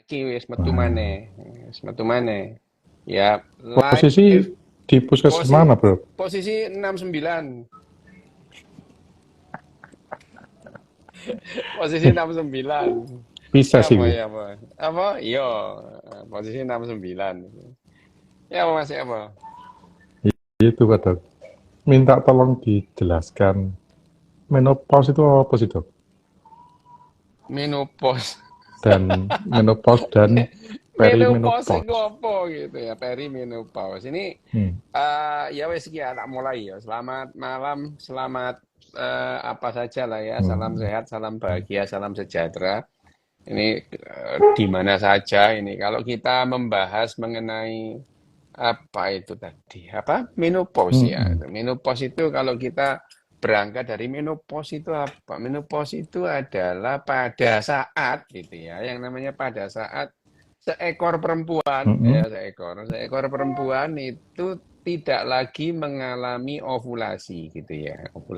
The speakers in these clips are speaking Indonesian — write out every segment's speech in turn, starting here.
saiki wis metu Wah. maneh. Wis metu maneh. Ya, Posisi live di puskesmas posisi mana, Bro? posisi 69. Posisi 69. Bisa Ya sih, apa Bu. ya apa? Apa? Iya, posisi 69. Ya apa Mas ya apa? Itu, Pak Dok. Minta tolong dijelaskan menopause itu apa sih, Dok? Menopause. Dan menopause dan Menopause itu perimenopause. apa gitu ya, perimenopause. Ini Hmm. ya wes ya tak mulai ya. Selamat malam, selamat apa saja lah ya. Salam Hmm. sehat, salam bahagia, salam sejahtera. Ini di mana saja ini. Kalau kita membahas mengenai apa itu tadi? Apa? Menopause ya. Hmm. Menopause itu kalau kita berangkat dari menopause itu apa? Menopause itu adalah pada saat gitu ya. Yang namanya pada saat seekor perempuan Hmm. ya seekor perempuan itu tidak lagi mengalami ovulasi gitu ya. Oke.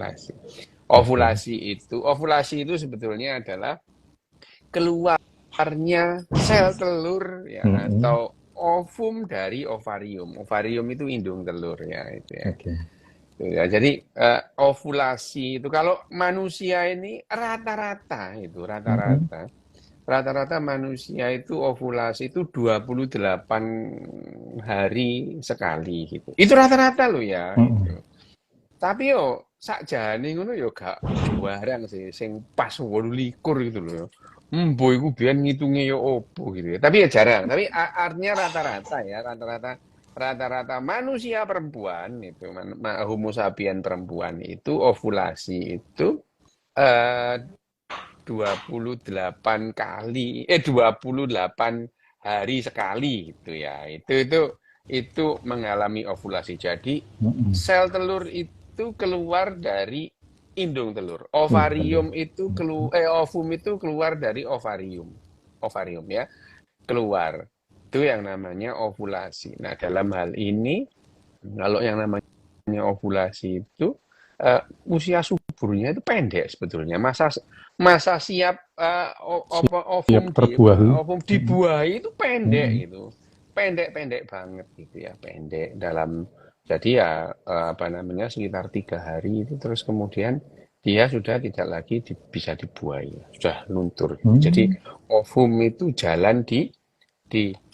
Ovulasi itu sebetulnya adalah keluarnya sel telur ya Hmm. atau ovum dari ovarium. Ovarium itu indung telur ya itu ya. Oke. Itu ya. Jadi ovulasi itu kalau manusia ini rata-rata itu Hmm. rata-rata manusia itu ovulasi itu 28 hari sekali gitu. Itu rata-rata loh ya Hmm. itu. Tapi yo sakjane ngono yo gak juarang sih sing pas 28 gitu loh. Mbok iku biyen ngitunge yo opo gitu ya. Tapi ya jarang. Tapi artinya rata-rata ya, rata-rata manusia perempuan itu Homo sapien perempuan itu ovulasi itu eh 28 kali 28 hari sekali gitu ya. Itu mengalami ovulasi. Jadi Hmm. sel telur itu keluar dari indung telur. Induk telur. Ovum itu keluar dari ovarium. Ovarium ya, keluar. Itu yang namanya ovulasi. Nah, dalam hal ini kalau yang namanya ovulasi itu eh, usia suburnya itu pendek sebetulnya. Masa masa siap Siap terbuah. ovum dibuahi itu pendek Hmm. gitu. Pendek-pendek banget gitu ya, pendek dalam jadi ya apa namanya sekitar 3 hari itu terus kemudian dia sudah tidak lagi bisa dibuahi, sudah luntur. Jadi Hmm. ovum itu jalan di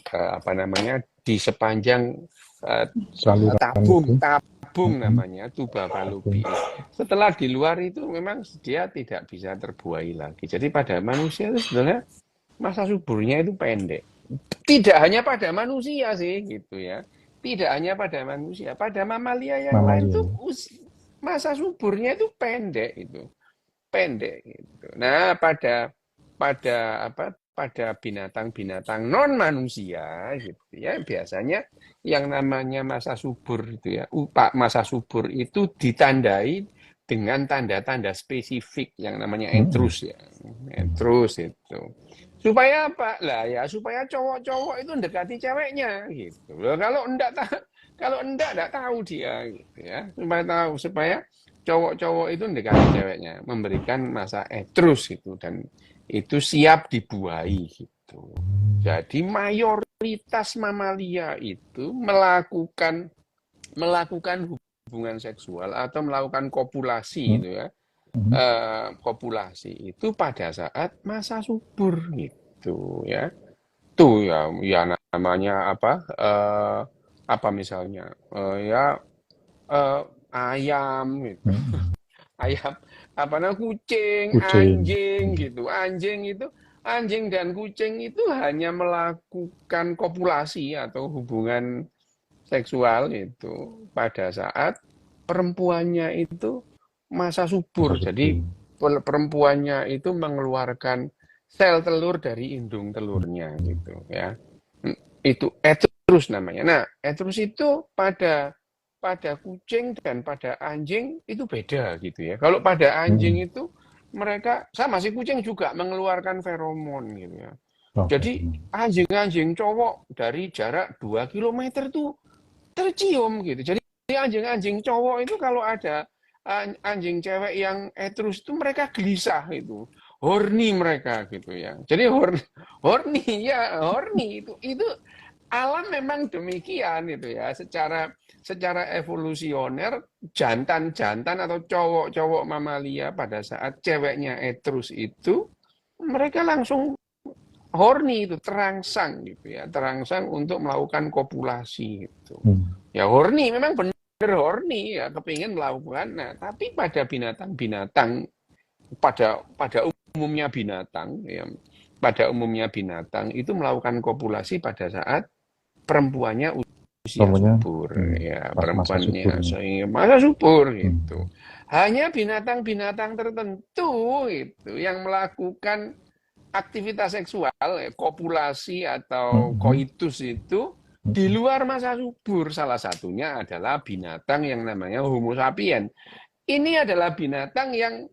apa namanya di sepanjang eh, Saluran tabung itu. tabung Hmm. namanya tuba Tabung. Fallopi. Setelah di luar itu memang dia tidak bisa terbuai lagi. Jadi pada manusia itu sebenarnya masa suburnya itu pendek. Tidak hanya pada manusia sih gitu ya. Tidak hanya pada manusia, pada mamalia yang lain Mamalia. tuh masa suburnya itu pendek itu. Pendek gitu. Nah, pada apa pada binatang-binatang non manusia gitu ya biasanya yang namanya masa subur itu ya masa subur itu ditandai dengan tanda-tanda spesifik yang namanya Hmm. entrus ya entrus itu supaya apa lah ya supaya cowok-cowok itu mendekati ceweknya gitu loh kalau enggak tahu dia gitu ya supaya tahu supaya cowok-cowok itu mendekati ceweknya memberikan masa etrus gitu dan itu siap dibuahi gitu. Jadi mayoritas mamalia itu melakukan hubungan seksual atau melakukan kopulasi Hmm. itu ya. Hmm. Kopulasi itu pada saat masa subur gitu ya. Tuh ya ya namanya apa misalnya ya ayam gitu Hmm. ayam apa namanya kucing, Kucing. anjing Hmm. gitu. Anjing dan kucing itu hanya melakukan kopulasi atau hubungan seksual itu pada saat perempuannya itu masa Masa subur. Jadi subur. perempuannya itu mengeluarkan sel telur dari indung telurnya Hmm. gitu ya. Itu etrus namanya. Nah, etrus itu pada kucing dan pada anjing itu beda gitu ya. Kalau pada Hmm. anjing itu mereka sama si kucing juga mengeluarkan feromon gitu ya. Oke. Jadi anjing-anjing cowok dari jarak 2 kilometer tuh tercium gitu. Jadi anjing-anjing cowok itu kalau ada anjing cewek yang etrus itu mereka gelisah itu. horny mereka gitu ya. Jadi horny itu alam memang demikian itu ya. Secara evolusioner jantan-jantan atau cowok-cowok mamalia pada saat ceweknya etrus itu mereka langsung horny itu terangsang gitu ya, terangsang untuk melakukan kopulasi gitu. Ya horny memang benar horny ya, kepingin melakukan. Nah, tapi pada binatang-binatang pada umumnya binatang ya, pada umumnya binatang itu melakukan kopulasi pada saat perempuannya usia Namanya subur ya, pas masa perempuannya suburnya. masa subur gitu. Hanya binatang-binatang tertentu itu yang melakukan aktivitas seksual, kopulasi atau koitus itu di luar masa subur. Salah satunya adalah binatang yang namanya Homo sapien. Ini adalah binatang yang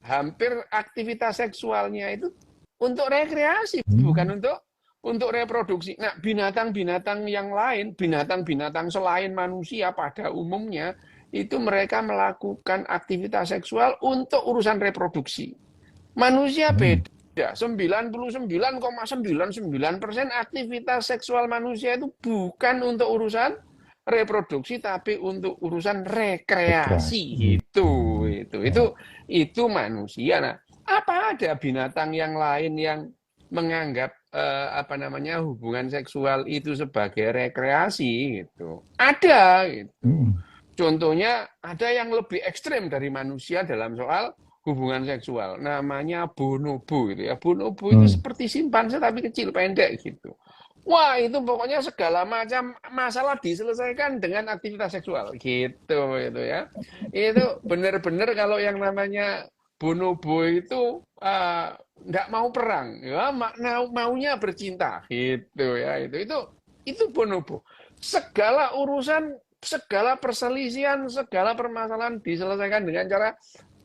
hampir aktivitas seksualnya itu untuk rekreasi, bukan untuk reproduksi. Nah, binatang-binatang yang lain, binatang-binatang selain manusia pada umumnya, itu mereka melakukan aktivitas seksual untuk urusan reproduksi. Manusia beda. 99,99% aktivitas seksual manusia itu bukan untuk urusan reproduksi tapi untuk urusan rekreasi. Itu manusia. Nah, apa ada binatang yang lain yang menganggap hubungan seksual itu sebagai rekreasi gitu? Ada gitu. Contohnya ada yang lebih ekstrem dari manusia dalam soal hubungan seksual, namanya bonobo gitu ya. Bonobo itu seperti simpanse tapi kecil, pendek gitu. Wah, itu pokoknya segala macam masalah diselesaikan dengan aktivitas seksual gitu itu ya. Itu benar-benar kalau yang namanya bonobo itu nggak mau perang, ya maunya bercinta gitu ya. Itu bonobo. Segala urusan, segala perselisihan, segala permasalahan diselesaikan dengan cara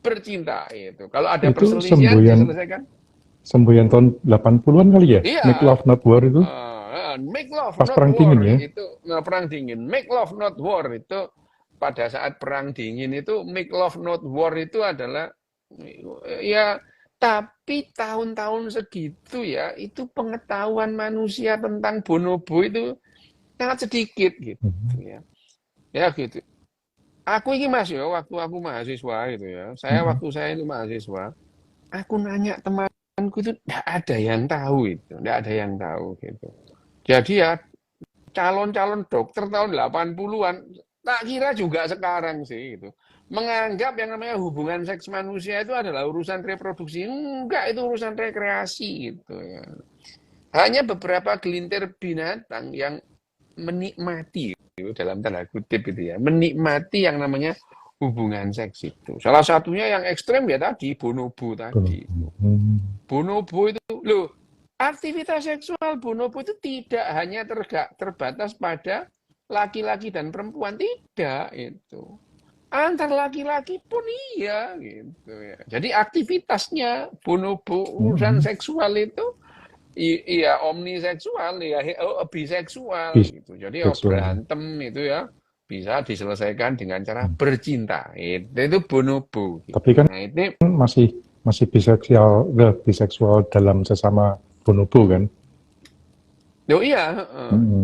bercinta itu. Kalau ada Itu perselisihan diselesaikan. semboyan tahun 80-an kali ya? Iya. Make Love Not War itu? Make Love Pas Not perang War dingin ya? itu perang dingin. Make Love Not War itu pada saat perang dingin itu Make Love Not War itu adalah ya, tapi tahun-tahun segitu ya itu pengetahuan manusia tentang bonobo itu sangat sedikit gitu ya. Ya gitu. Aku ini Mas ya, waktu aku mahasiswa gitu ya. Waktu saya itu mahasiswa, aku nanya temanku itu tidak ada yang tahu itu, tidak ada yang tahu gitu. Jadi ya calon-calon dokter tahun 80-an, tak kira juga sekarang sih gitu. Menganggap yang namanya hubungan seks manusia itu adalah urusan reproduksi. Enggak, itu urusan rekreasi gitu ya. Hanya beberapa gelintir binatang yang menikmati dalam tanda kutip itu ya, menikmati yang namanya hubungan seks itu. Salah satunya yang ekstrem ya tadi bonobo tadi. Bonobo itu loh, aktivitas seksual bonobo itu tidak hanya terbatas pada laki-laki dan perempuan, tidak itu. Antar laki-laki pun iya gitu ya. Jadi aktivitasnya bonobo urusan seksual itu iya omniseksual ya, biseksual gitu. Jadi berantem itu ya bisa diselesaikan dengan cara bercinta. Itu bonobo. Gitu. Tapi kan nah, itu masih biseksual dalam sesama bonobo kan? Oh iya,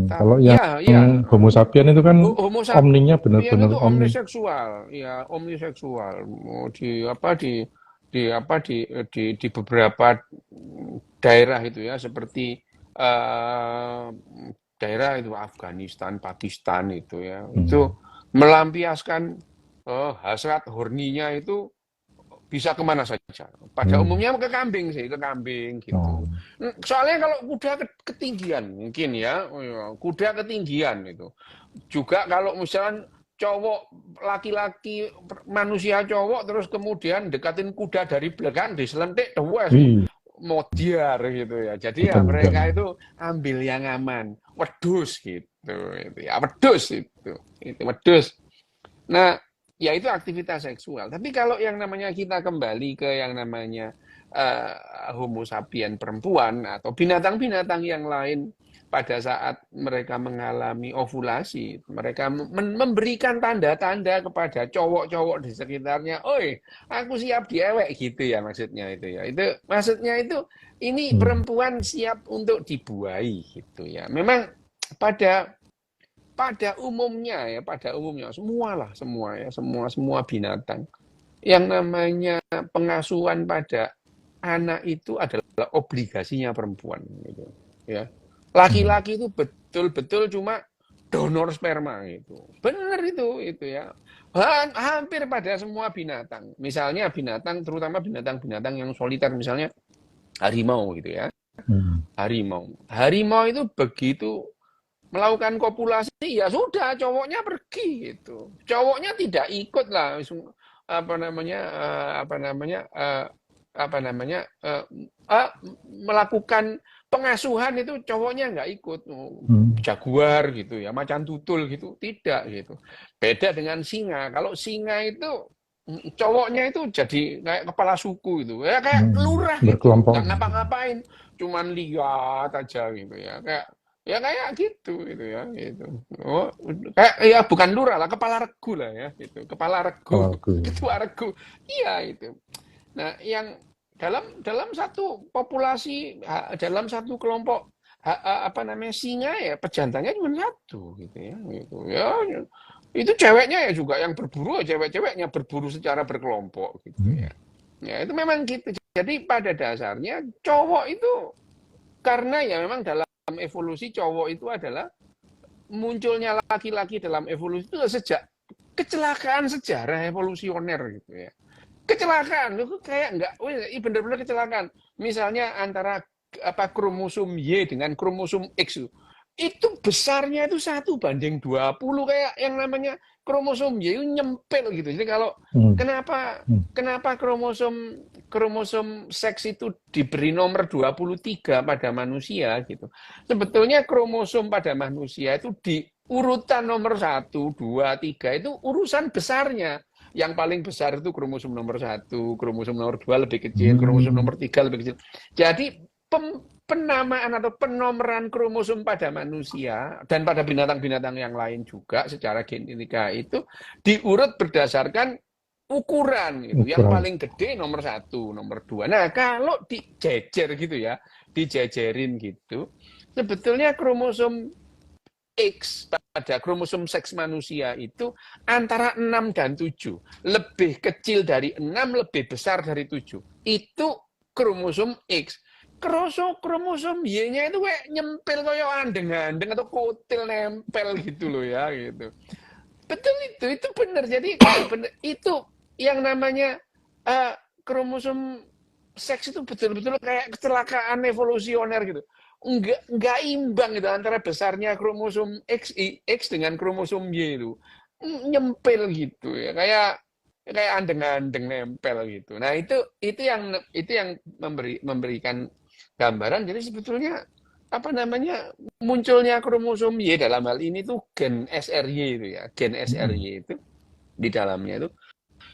Kalau yang Homo sapien itu kan Homo sapien omninya benar-benar itu omni. omniseksual, ya omniseksual. Di beberapa daerah itu ya seperti daerah itu Afghanistan, Pakistan itu ya, itu melampiaskan hasrat horninya itu bisa kemana saja. Pada umumnya ke kambing sih, ke kambing gitu. Soalnya kalau kuda ketinggian mungkin ya, kuda ketinggian itu. Juga kalau misalnya cowok laki-laki manusia cowok terus kemudian dekatin kuda dari belakang diselentik wes modiar gitu ya. Jadi ya mereka itu ambil yang aman, wedus gitu ya, wedus itu wedus. Nah, ya itu aktivitas seksual. Tapi kalau yang namanya kita kembali ke yang namanya Homo sapien perempuan atau binatang-binatang yang lain pada saat mereka mengalami ovulasi, mereka memberikan tanda-tanda kepada cowok-cowok di sekitarnya, "Oi, aku siap diewek," gitu ya maksudnya itu ya. Itu maksudnya itu ini perempuan siap untuk dibuai gitu ya. Memang pada pada umumnya semua binatang yang namanya pengasuhan pada anak itu adalah obligasinya perempuan gitu ya. Laki-laki itu betul-betul cuma donor sperma gitu. Benar itu ya. Hampir pada semua binatang. Misalnya binatang, terutama binatang-binatang yang soliter, misalnya harimau gitu ya. Harimau itu begitu melakukan kopulasi ya sudah cowoknya pergi gitu. Cowoknya tidak ikut lah apa namanya melakukan pengasuhan itu cowoknya nggak ikut. Jaguar gitu ya, macan tutul gitu, tidak gitu. Beda dengan singa. Kalau singa itu cowoknya itu jadi kayak kepala suku gitu. Ya kayak lurah gitu, nggak ngapa-ngapain, cuman lihat aja gitu ya. Kayak gitu ya gitu. Oh, kayak ya bukan lurah lah, kepala regu lah ya gitu. Kepala regu, ketua regu. Iya itu. Nah, yang dalam satu populasi, dalam satu kelompok apa namanya singa ya pejantannya cuma satu gitu ya gitu. Ya itu ceweknya ya juga yang berburu, cewek-ceweknya berburu secara berkelompok gitu ya. Ya itu memang gitu. Jadi pada dasarnya cowok itu karena ya memang dalam evolusi cowok itu adalah munculnya laki-laki dalam evolusi itu sejak kecelakaan sejarah evolusioner gitu ya. Kecelakaan itu kayak enggak, benar-benar kecelakaan. Misalnya antara kromosom Y dengan kromosom X itu besarnya itu 1:20 kayak yang namanya kromosom Y itu nyempil gitu. Jadi kalau kenapa kromosom seks itu diberi nomor 23 pada manusia gitu. Sebetulnya kromosom pada manusia itu di urutan nomor 1, 2, 3 itu urusan besarnya. Yang paling besar itu kromosom nomor 1, kromosom nomor 2 lebih kecil, kromosom nomor 3 lebih kecil. Jadi penamaan atau penomoran kromosom pada manusia dan pada binatang-binatang yang lain juga secara genetika itu diurut berdasarkan ukuran gitu. Yang paling gede nomor 1, nomor 2. Nah, kalau dijejer gitu ya, dijejerin gitu, sebetulnya kromosom X pada kromosom seks manusia itu antara 6 dan 7. Lebih kecil dari 6, lebih besar dari 7. Itu kromosom X. Kromosom Y-nya itu kayak nyempil kayak andeng-andeng atau kutil nempel gitu loh ya gitu. Betul itu benar. Jadi benar, itu yang namanya kromosom seks itu betul-betul kayak kecelakaan evolusioner gitu. Enggak imbang gitu antara besarnya kromosom X dengan kromosom Y itu. Nyempil gitu ya. Kayak andeng-andeng nempel gitu. Nah, itu yang memberikan gambaran. Jadi sebetulnya apa namanya munculnya kromosom Y dalam hal ini tuh gen SRY itu ya. Gen SRY itu di dalamnya itu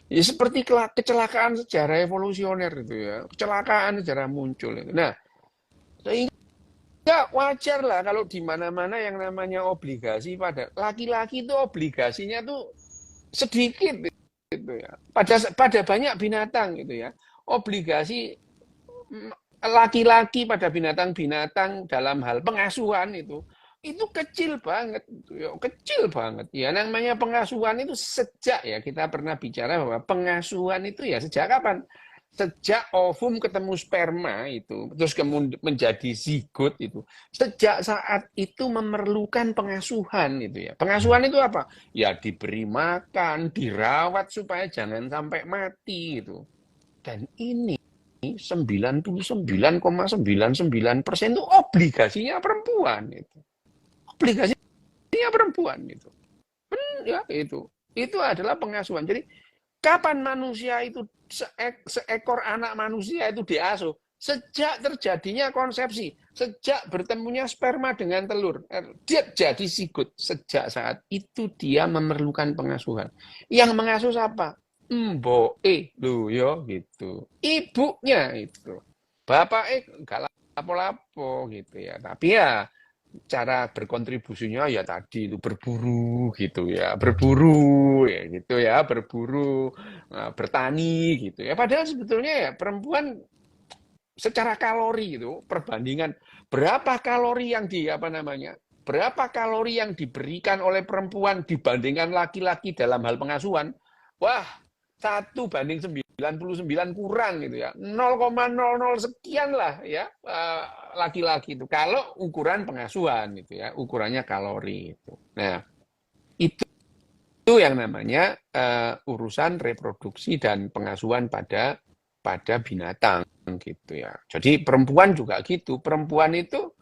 ya seperti kecelakaan sejarah evolusioner itu ya. Kecelakaan sejarah muncul itu. Nah, sehingga wajar lah kalau di mana-mana yang namanya obligasi pada laki-laki itu obligasinya tuh sedikit gitu ya. Pada banyak binatang gitu ya. Obligasi laki-laki pada binatang-binatang dalam hal pengasuhan itu kecil banget kecil banget ya. Namanya pengasuhan itu sejak ya kita pernah bicara bahwa pengasuhan itu ya sejak kapan? Sejak ovum ketemu sperma itu terus kemudian menjadi zigot itu sejak saat itu memerlukan pengasuhan itu ya. Pengasuhan itu apa? Ya diberi makan, dirawat supaya jangan sampai mati itu. Dan ini 99,99% itu obligasinya perempuan itu. Obligasinya perempuan itu. Ya itu adalah pengasuhan. Jadi kapan manusia itu seekor anak manusia itu diasuh? Sejak terjadinya konsepsi, sejak bertemunya sperma dengan telur, dia jadi zigot. Sejak saat itu dia memerlukan pengasuhan. Yang mengasuh siapa? Mboke lho ya gitu. Ibunya itu. Bapak enggak lapo-lapo gitu ya. Tapi ya cara berkontribusinya ya tadi itu berburu gitu ya, berburu ya gitu ya, berburu, bertani gitu ya. Padahal sebetulnya ya perempuan secara kalori itu perbandingan berapa kalori yang berapa kalori yang diberikan oleh perempuan dibandingkan laki-laki dalam hal pengasuhan, wah 1:99 kurang gitu ya, 0,00 sekian lah ya laki-laki itu kalau ukuran pengasuhan gitu ya, ukurannya kalori itu. Nah, itu yang namanya urusan reproduksi dan pengasuhan pada binatang gitu ya. Jadi perempuan juga gitu. Perempuan itu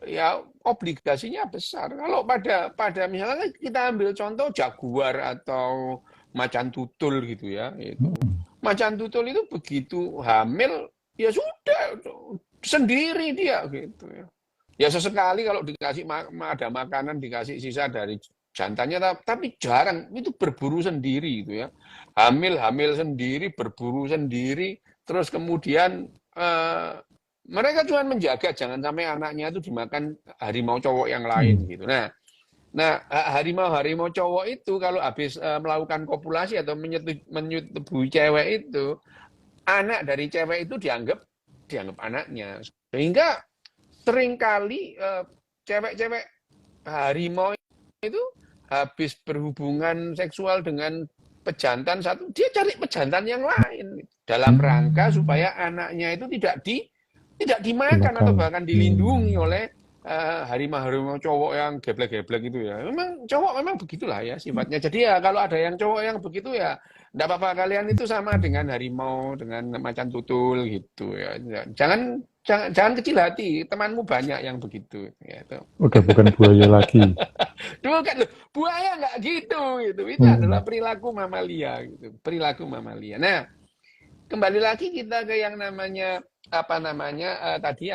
ya obligasinya besar. Kalau pada misalnya kita ambil contoh jaguar atau macan tutul gitu ya, itu. Macan tutul itu begitu hamil ya sudah sendiri dia gitu ya. Ya sesekali kalau dikasih ada makanan dikasih sisa dari jantannya, tapi jarang itu berburu sendiri gitu ya. Hamil sendiri, berburu sendiri, terus kemudian mereka cuma menjaga jangan sampai anaknya itu dimakan harimau cowok yang lain gitu. Nah, harimau cowok itu kalau habis melakukan kopulasi atau menyetubui cewek itu, anak dari cewek itu dianggap anaknya. Sehingga seringkali cewek-cewek harimau itu habis berhubungan seksual dengan pejantan satu, dia cari pejantan yang lain dalam rangka supaya anaknya itu tidak dimakan atau bahkan dilindungi oleh harimau cowok yang geblek-geblek itu ya. Memang cowok memang begitulah ya sifatnya. Jadi ya kalau ada yang cowok yang begitu ya enggak apa-apa, kalian itu sama dengan harimau, dengan macan tutul gitu ya. Jangan kecil hati, temanmu banyak yang begitu gitu. Udah bukan buaya lagi. Bukan loh, buaya nggak gitu gitu. Itu adalah perilaku mamalia gitu, perilaku mamalia. Nah, kembali lagi kita ke yang namanya tadi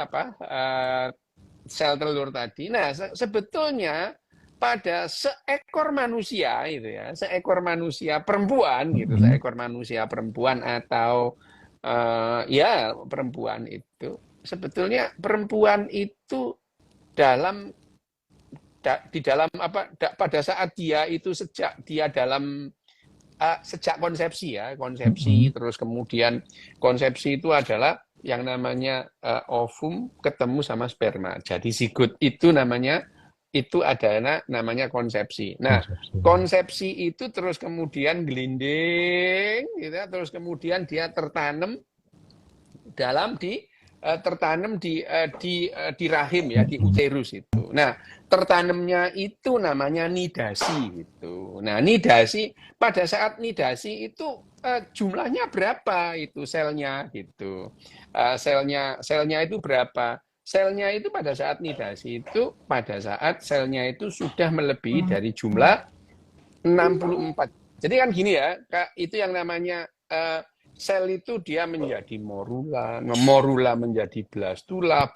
sel telur tadi. Nah, sebetulnya pada seekor manusia itu ya, seekor manusia perempuan gitu, seekor manusia perempuan atau ya perempuan itu sebetulnya perempuan itu pada saat dia itu sejak konsepsi ya, terus kemudian konsepsi itu adalah yang namanya ovum ketemu sama sperma. Jadi zigot itu adalah namanya konsepsi. Nah, konsepsi itu terus kemudian gelinding, gitu, terus kemudian dia tertanam di rahim ya, di uterus itu. Nah, tertanamnya itu namanya nidasi gitu. Nah, nidasi pada saat nidasi itu jumlahnya berapa itu selnya gitu. Selnya itu berapa? Selnya itu pada saat nidasi itu pada saat selnya itu sudah melebihi dari jumlah 64. Jadi kan gini ya, itu yang namanya sel itu dia menjadi morula menjadi blastula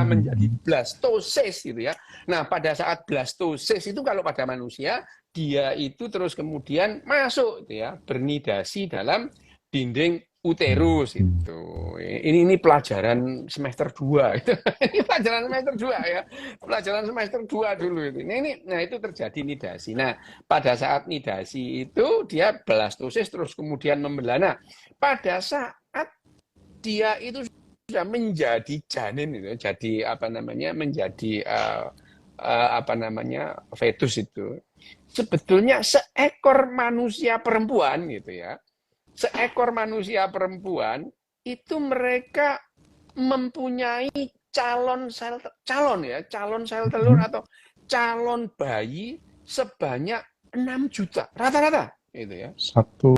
menjadi blastosis gitu ya. Nah, pada saat blastosis itu kalau pada manusia dia itu terus kemudian masuk gitu ya, bernidasi dalam dinding uterus itu. Ini pelajaran semester 2 itu. Ini pelajaran semester 2 ya. Pelajaran semester 2 dulu itu. Nah, itu terjadi nidasi. Nah, pada saat nidasi itu dia blastosis terus kemudian membelana. Pada saat dia itu sudah menjadi janin itu, jadi menjadi fetus itu. Sebetulnya seekor manusia perempuan gitu ya. Seekor manusia perempuan itu mereka mempunyai calon sel telur atau calon bayi sebanyak 6 juta rata-rata itu ya. Satu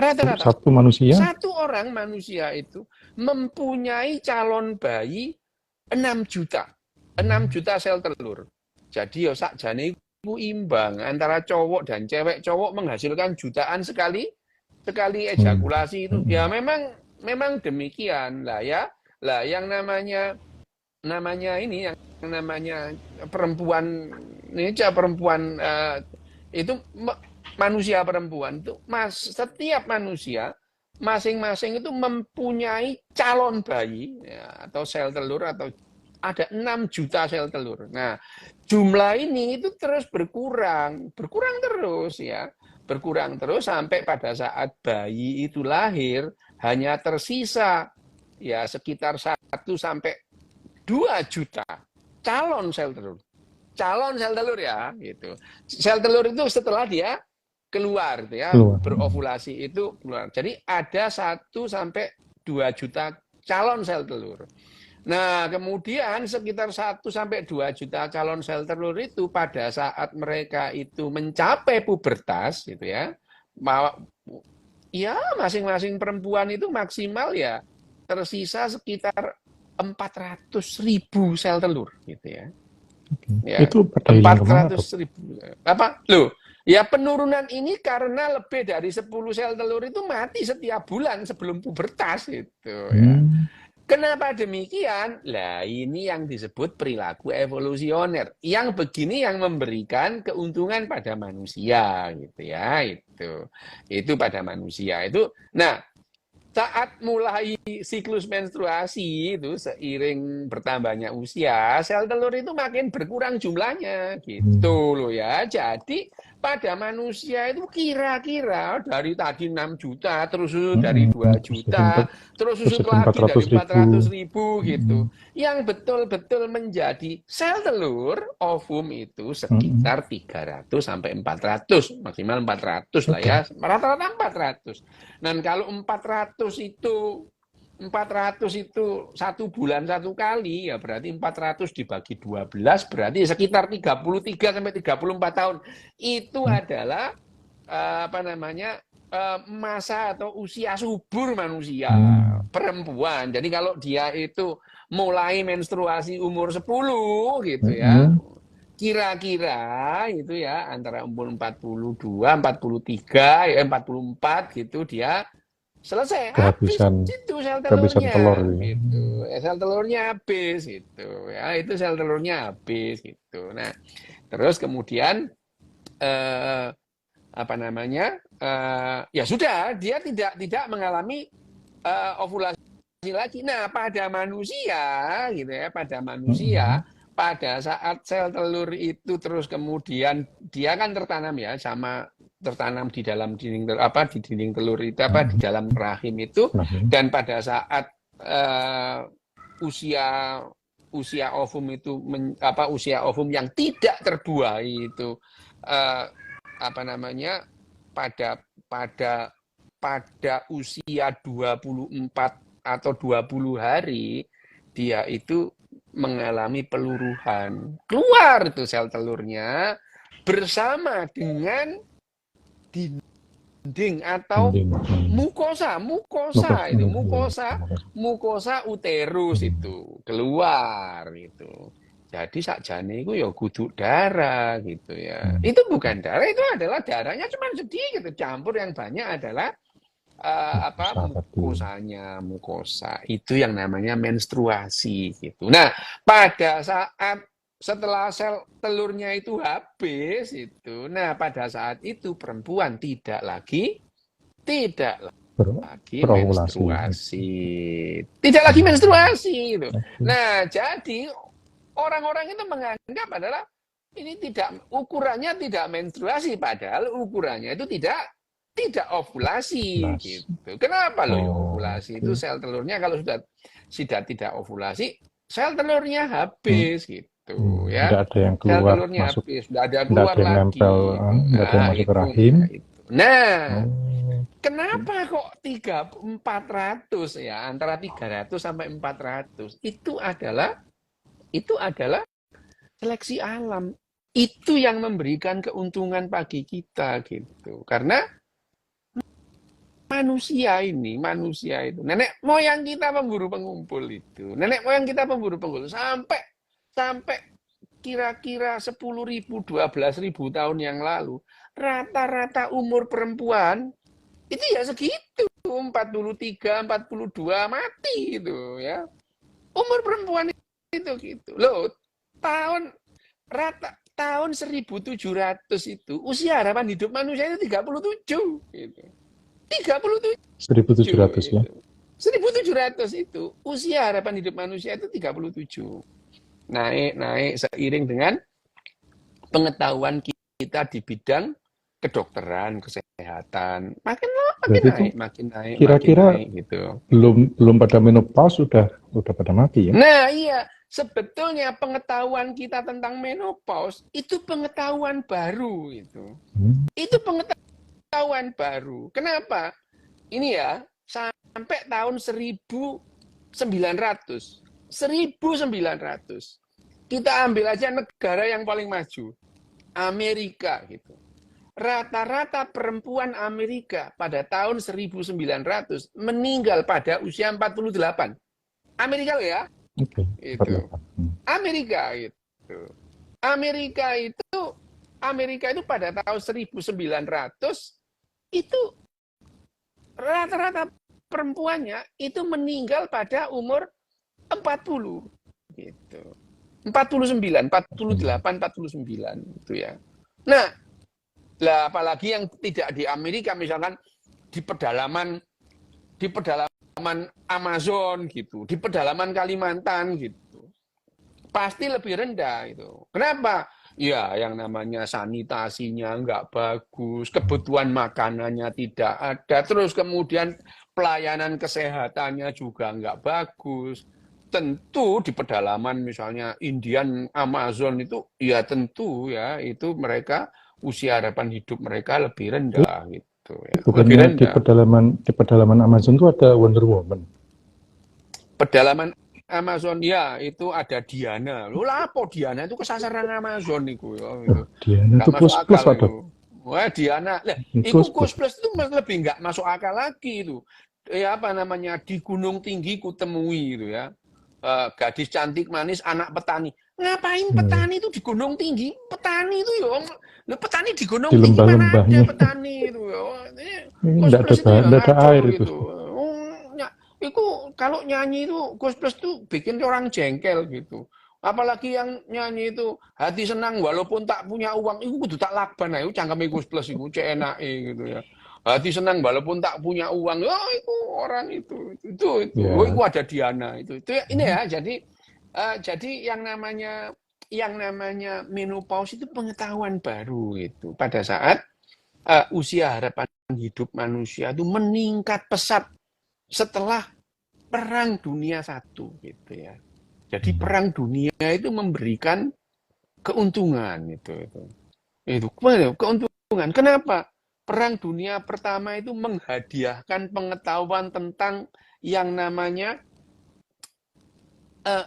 manusia? Satu orang manusia itu mempunyai calon bayi 6 juta. 6 juta sel telur. Jadi ya sakjane iku imbang antara cowok dan cewek. Cowok menghasilkan jutaan sekali ejakulasi itu. Ya memang demikian lah ya. Lah yang namanya perempuan itu manusia perempuan itu setiap manusia masing-masing itu mempunyai calon bayi ya, atau sel telur atau ada 6 juta sel telur. Nah, jumlah ini itu terus berkurang terus ya. Berkurang terus sampai pada saat bayi itu lahir hanya tersisa ya sekitar 1 sampai 2 juta calon sel telur. Calon sel telur ya, gitu. Sel telur itu setelah dia keluar, gitu ya, berovulasi itu keluar. Jadi ada 1 sampai 2 juta calon sel telur. Nah, kemudian sekitar 1 sampai 2 juta calon sel telur itu pada saat mereka itu mencapai pubertas, gitu ya, ya masing-masing perempuan itu maksimal ya tersisa sekitar 400.000 sel telur, gitu ya. Ya, Itu pada hilang kemana, 400.000. Apa? Loh, ya penurunan ini karena lebih dari 10 sel telur itu mati setiap bulan sebelum pubertas itu ya. Kenapa demikian? Lah ini yang disebut perilaku evolusioner. Yang begini yang memberikan keuntungan pada manusia gitu ya, itu. Itu pada manusia itu. Nah, saat mulai siklus menstruasi itu seiring bertambahnya usia, sel telur itu makin berkurang jumlahnya gitu loh ya. Jadi pada manusia itu kira-kira dari tadi 6 juta, terus dari 2 juta, terus susut lagi dari 400.000 gitu. Yang betul-betul menjadi sel telur ovum itu sekitar 300 sampai 400, maksimal 400 lah ya. Rata-rata 400. Dan kalau 400 itu 1 bulan 1 kali, ya berarti 400 dibagi 12 berarti sekitar 33 sampai 34 tahun. Itu adalah masa atau usia subur manusia perempuan. Jadi kalau dia itu mulai menstruasi umur 10 gitu ya. Kira-kira itu ya antara umur 42, 43, 44 gitu dia selesai, habis itu sel telurnya telur, gitu. Sel telurnya habis gitu ya, itu sel telurnya habis gitu. Nah, terus kemudian ya sudah, dia tidak mengalami ovulasi lagi. Nah, pada manusia gitu ya, pada saat sel telur itu terus kemudian dia kan tertanam ya, tertanam di dalam di dinding telur itu di dalam rahim itu, dan pada saat usia ovum itu usia ovum yang tidak terbuai itu pada usia 24 atau 20 hari dia itu mengalami peluruhan. Keluar itu sel telurnya bersama dengan dinding atau mukosa uterus itu keluar itu. Jadi sakjane itu ya guduk darah gitu ya. Itu bukan darah, itu adalah darahnya cuma sedikit, campur yang banyak adalah mukosa itu yang namanya menstruasi gitu. Nah, pada saat setelah sel telurnya itu habis itu, nah pada saat itu perempuan tidak lagi menstruasi gitu. Nah, jadi orang-orang itu menganggap adalah ini ukurannya tidak menstruasi, padahal ukurannya itu tidak ovulasi gitu. Kenapa ovulasi itu sel telurnya kalau sudah tidak ovulasi, sel telurnya habis gitu ya. Tidak ada yang keluar, sel telurnya masuk, habis, tidak ada keluar lagi. Nempel, tidak ada yang masuk ke rahim. Nah, kenapa kok 400 ya, antara 300 sampai 400? Itu adalah seleksi alam. Itu yang memberikan keuntungan bagi kita gitu. Karena manusia itu, nenek moyang kita pemburu pengumpul itu. Nenek moyang kita pemburu pengumpul sampai kira-kira 10.000, 12.000 tahun yang lalu. Rata-rata umur perempuan itu ya segitu, 43, 42 mati gitu ya. Umur perempuan itu gitu. Loh, tahun 1700 itu usia harapan hidup manusia itu 37 gitu. 1700 ya. 1700 itu usia harapan hidup manusia itu 37. naik seiring dengan pengetahuan kita di bidang kedokteran, kesehatan. Makin Berarti itu makin kira-kira naik gitu. belum pada menopause udah pada mati ya? Nah, iya, sebetulnya pengetahuan kita tentang menopause itu pengetahuan baru itu. Itu pengetahuan baru. Kenapa? Ini ya, sampai tahun 1900. 1900. Kita ambil aja negara yang paling maju. Amerika gitu. Rata-rata perempuan Amerika pada tahun 1900 meninggal pada usia 48. Amerika ya. Oke. Itu. Amerika itu. Amerika itu pada tahun 1900 itu rata-rata perempuannya itu meninggal pada umur 40 gitu. 49, 48, 49 itu ya. Nah, lah apalagi yang tidak di Amerika misalkan di pedalaman Amazon gitu, di pedalaman Kalimantan gitu. Pasti lebih rendah itu. Kenapa? Ya, yang namanya sanitasinya nggak bagus, kebutuhan makanannya tidak ada, terus kemudian pelayanan kesehatannya juga nggak bagus. Tentu di pedalaman misalnya Indian Amazon itu, ya tentu ya itu mereka usia harapan hidup mereka lebih rendah gitu ya. Lebih Bukannya rendah. di pedalaman Amazon itu ada Wonder Woman? Pedalaman Amazon ya itu ada Diana. Lu lapo Diana itu kesasaran Amazon niku ya gitu. Diana Nggak itu masuk akal plus itu. Wah Diana, lah iku plus itu lebih nggak masuk akal lagi itu. Ya apa namanya di gunung tinggi kutemui itu ya. Gadis cantik manis anak petani. Ngapain petani itu di gunung tinggi? Petani itu ya, petani di gunung di tinggi mana ada lembah-lembahnya. petani itu ya. Enggak ada air itu. Gitu. Itu kalau nyanyi itu Gus Plus tuh bikin orang jengkel gitu. Apalagi yang nyanyi itu hati senang walaupun tak punya uang, itu kudu tak lakban ayo cangkeme Gus Plus iku cek enake gitu ya. Hati senang walaupun tak punya uang. Oh, itu orang itu. Ya. Oh, itu ada Diana itu. Itu ya, ini ya. Jadi yang namanya menopause itu pengetahuan baru itu pada saat usia harapan hidup manusia itu meningkat pesat setelah Perang Dunia I gitu ya. Jadi Perang Dunia itu memberikan keuntungan itu keuntungan. Kenapa? Perang Dunia Pertama itu menghadiahkan pengetahuan tentang yang namanya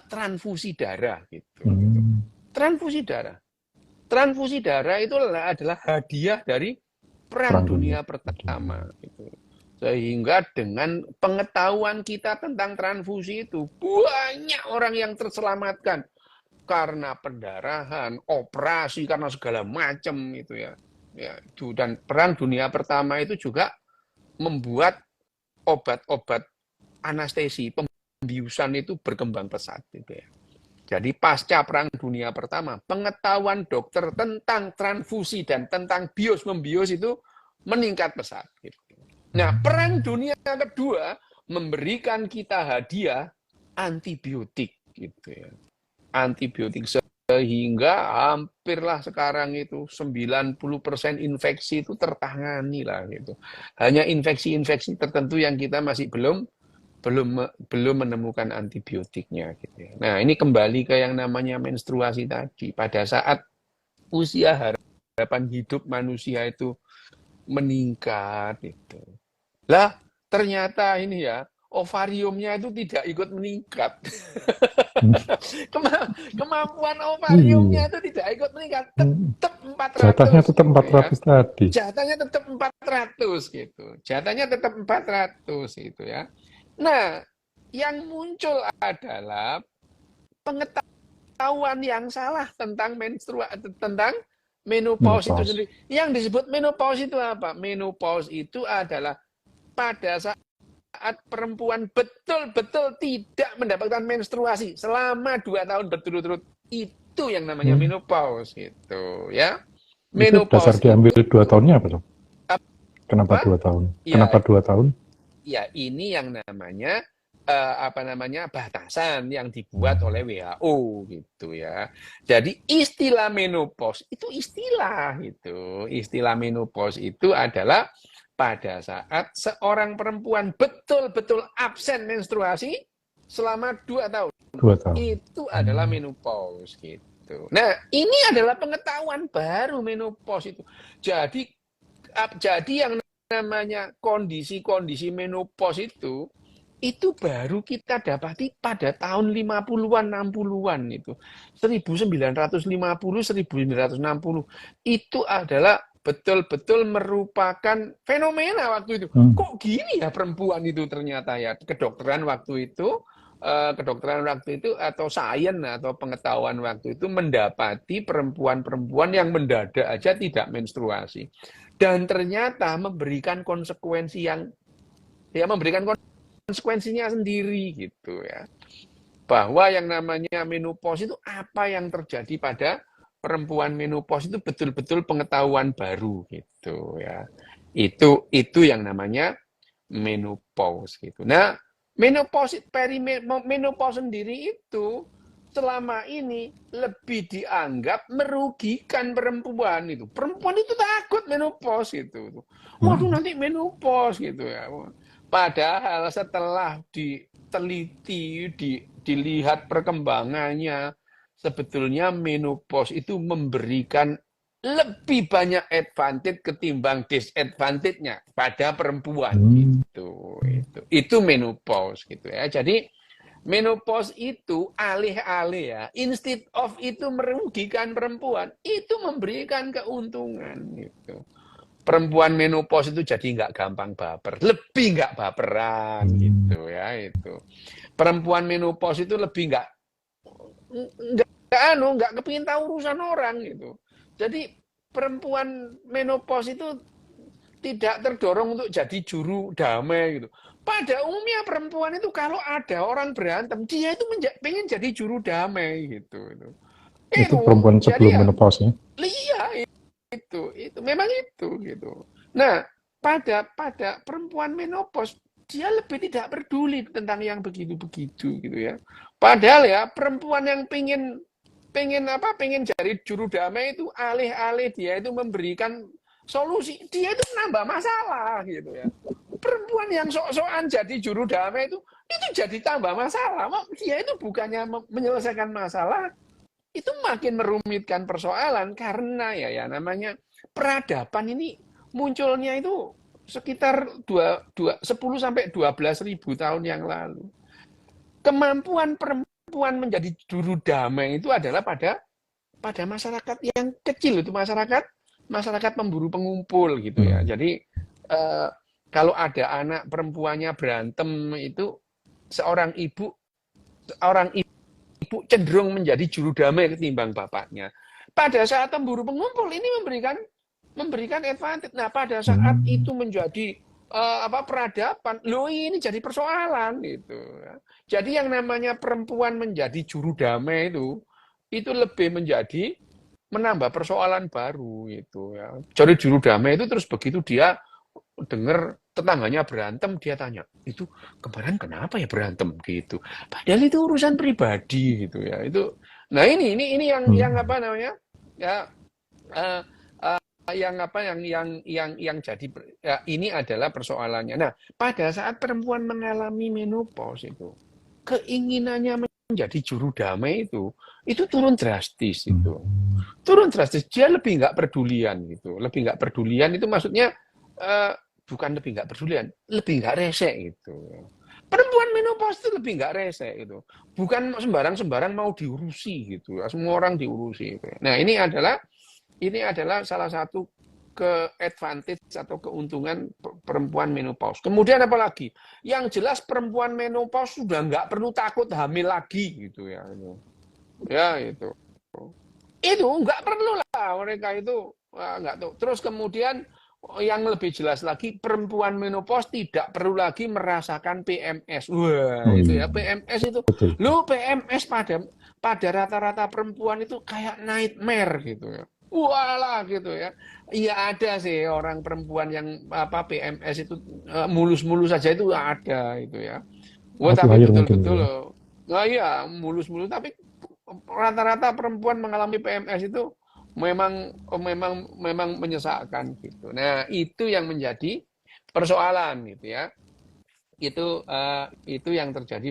transfusi darah gitu. Transfusi darah. Transfusi darah itu adalah hadiah dari Perang Dunia Pertama gitu. Sehingga dengan pengetahuan kita tentang transfusi itu, banyak orang yang terselamatkan karena pendarahan, operasi, karena segala macam itu ya. Itu. Dan Perang Dunia Pertama itu juga membuat obat-obat anestesi, pembiusan itu berkembang pesat gitu ya. Jadi pasca Perang Dunia Pertama, pengetahuan dokter tentang transfusi dan tentang bios-membios itu meningkat pesat gitu. Nah, Perang Dunia Kedua memberikan kita hadiah antibiotik gitu ya. Antibiotik sehingga hampirlah sekarang itu 90% infeksi itu tertangani lah gitu. Hanya infeksi-infeksi tertentu yang kita masih belum menemukan antibiotiknya gitu ya. Nah, ini kembali ke yang namanya menstruasi tadi. Pada saat usia harapan hidup manusia itu meningkat itu. Lah, ternyata ini ya, ovariumnya itu tidak ikut meningkat. Kemampuan ovariumnya itu tidak ikut meningkat. Tetap 400. Jatahnya tetap 400 gitu ya. tadi. Jatahnya tetap 400 gitu. Jatahnya tetap 400 itu ya. Nah, yang muncul adalah pengetahuan yang salah tentang menopause itu sendiri. Yang disebut menopause itu apa? Menopause itu adalah pada saat perempuan betul-betul tidak mendapatkan menstruasi selama 2 tahun berturut-turut, itu yang namanya menopause gitu ya. Menopause itu dasar diambil 2 tahunnya apa, Dok? Kenapa 2 tahun? Ya, Kenapa 2 tahun? Ya, ini yang namanya apa namanya batasan yang dibuat oleh WHO gitu ya. Jadi istilah menopause itu istilah menopause itu adalah pada saat seorang perempuan betul-betul absen menstruasi selama 2 tahun. 2 tahun. Itu adalah menopause gitu. Nah, ini adalah pengetahuan baru menopause itu. Jadi yang namanya kondisi-kondisi menopause itu baru kita dapati pada tahun 50-an, 60-an itu. 1950, 1960. Itu adalah betul-betul merupakan fenomena waktu itu. Kok gini ya perempuan itu ternyata ya. Kedokteran waktu itu atau sains atau pengetahuan waktu itu mendapati perempuan-perempuan yang mendadak aja tidak menstruasi. Dan ternyata memberikan konsekuensinya sendiri gitu ya. Bahwa yang namanya menopause itu apa yang terjadi pada perempuan menopause itu betul-betul pengetahuan baru gitu ya. Itu yang namanya menopause gitu. Nah, menopause sendiri itu selama ini lebih dianggap merugikan perempuan itu. Perempuan itu takut menopause gitu. Waduh nanti menopause gitu ya. Padahal setelah diteliti, dilihat perkembangannya, sebetulnya menopause itu memberikan lebih banyak advantage ketimbang disadvantage-nya pada perempuan gitu. Itu menopause gitu ya. Jadi menopause itu alih-alih ya, instead of itu merugikan perempuan, itu memberikan keuntungan gitu. Perempuan menopause itu jadi nggak gampang baper, lebih nggak baperan gitu ya itu. Perempuan menopause itu lebih nggak kepingin tahu urusan orang gitu. Jadi perempuan menopause itu tidak terdorong untuk jadi juru damai gitu. Pada umumnya perempuan itu kalau ada orang berantem, dia itu pengen jadi juru damai gitu. Itu perempuan jadi sebelum menopause ya? Iya, itu memang itu gitu. Nah, pada perempuan menopause dia lebih tidak peduli tentang yang begitu-begitu gitu ya. Padahal ya perempuan yang pengen jadi juru damai itu alih-alih dia itu memberikan solusi, dia itu menambah masalah gitu ya. Perempuan yang sok-sokan jadi juru damai itu jadi tambah masalah. Dia itu bukannya menyelesaikan masalah, itu makin merumitkan persoalan karena ya namanya peradaban ini munculnya itu sekitar 10 sampai 12.000 tahun yang lalu. Kemampuan perempuan menjadi juru damai itu adalah pada masyarakat yang kecil, itu masyarakat pemburu pengumpul gitu ya. Jadi kalau ada anak perempuannya berantem itu seorang ibu cenderung menjadi juru damai ketimbang bapaknya. Pada saat pemburu pengumpul ini memberikan advantage. Nah, pada saat itu menjadi peradaban, ini jadi persoalan gitu. Jadi yang namanya perempuan menjadi juru damai itu lebih menjadi menambah persoalan baru gitu ya. Jadi juru damai itu terus begitu dia dengar tetangganya berantem, dia tanya, itu kemarin kenapa ya berantem gitu. Padahal itu urusan pribadi gitu ya. Nah ini yang apa namanya ya uh, yang jadi ya, ini adalah persoalannya. Nah pada saat perempuan mengalami menopause itu keinginannya menjadi juru damai itu turun drastis turun drastis. Dia lebih nggak pedulian gitu, lebih nggak pedulian itu maksudnya bukan lebih nggak pedulian, lebih nggak rese gitu. Perempuan menopause itu lebih nggak rese gitu, bukan sembarang mau diurusi gitu, semua orang diurusi. Gitu. Nah ini adalah salah satu advantage atau keuntungan perempuan menopause. Kemudian apalagi? Yang jelas perempuan menopause sudah nggak perlu takut hamil lagi gitu ya. Ya itu nggak perlu lah mereka itu nggak tahu. Terus kemudian yang lebih jelas lagi perempuan menopause tidak perlu lagi merasakan PMS. Wah itu ya PMS itu. Lo PMS pada rata-rata perempuan itu kayak nightmare gitu ya. Walah gitu ya. Iya ada sih orang perempuan yang PMS itu mulus-mulus saja itu ada itu ya. Wah, mati tapi lahir mungkin betul-betul gitu ya. loh. Nah iya, mulus-mulus. Tapi rata-rata perempuan mengalami PMS itu memang menyesakkan gitu. Nah, itu yang menjadi persoalan gitu ya. Itu yang terjadi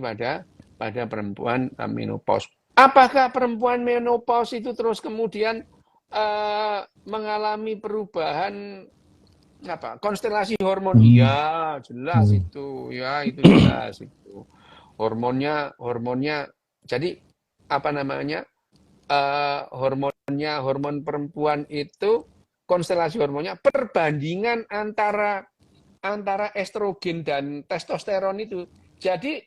pada perempuan menopause. Apakah perempuan menopause itu terus kemudian mengalami perubahan apa konstelasi hormon? Hmm. Iya, jelas Hmm. itu. Ya, itu jelas itu. Hormonnya jadi apa namanya? Hormon perempuan itu konstelasi hormonnya perbandingan antara estrogen dan testosteron itu. Jadi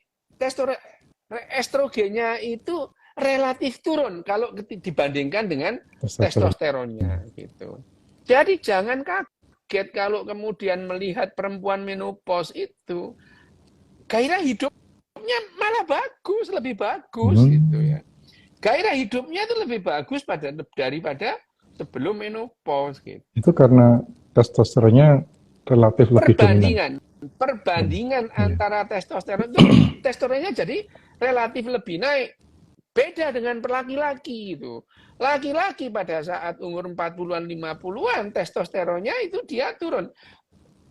estrogennya itu relatif turun kalau dibandingkan dengan Testosteron. testosteronnya gitu. Jadi jangan kaget kalau kemudian melihat perempuan menopause itu gairah hidupnya malah bagus, lebih bagus gitu Hmm. ya. Gairah hidupnya itu lebih bagus daripada sebelum menopause gitu. Itu karena testosteronnya relatif lebih dominan. Perbandingan Iya. antara testosteron itu testosteronnya jadi relatif lebih naik. Beda dengan laki-laki itu. Laki-laki pada saat umur 40-an 50-an testosteronnya itu dia turun.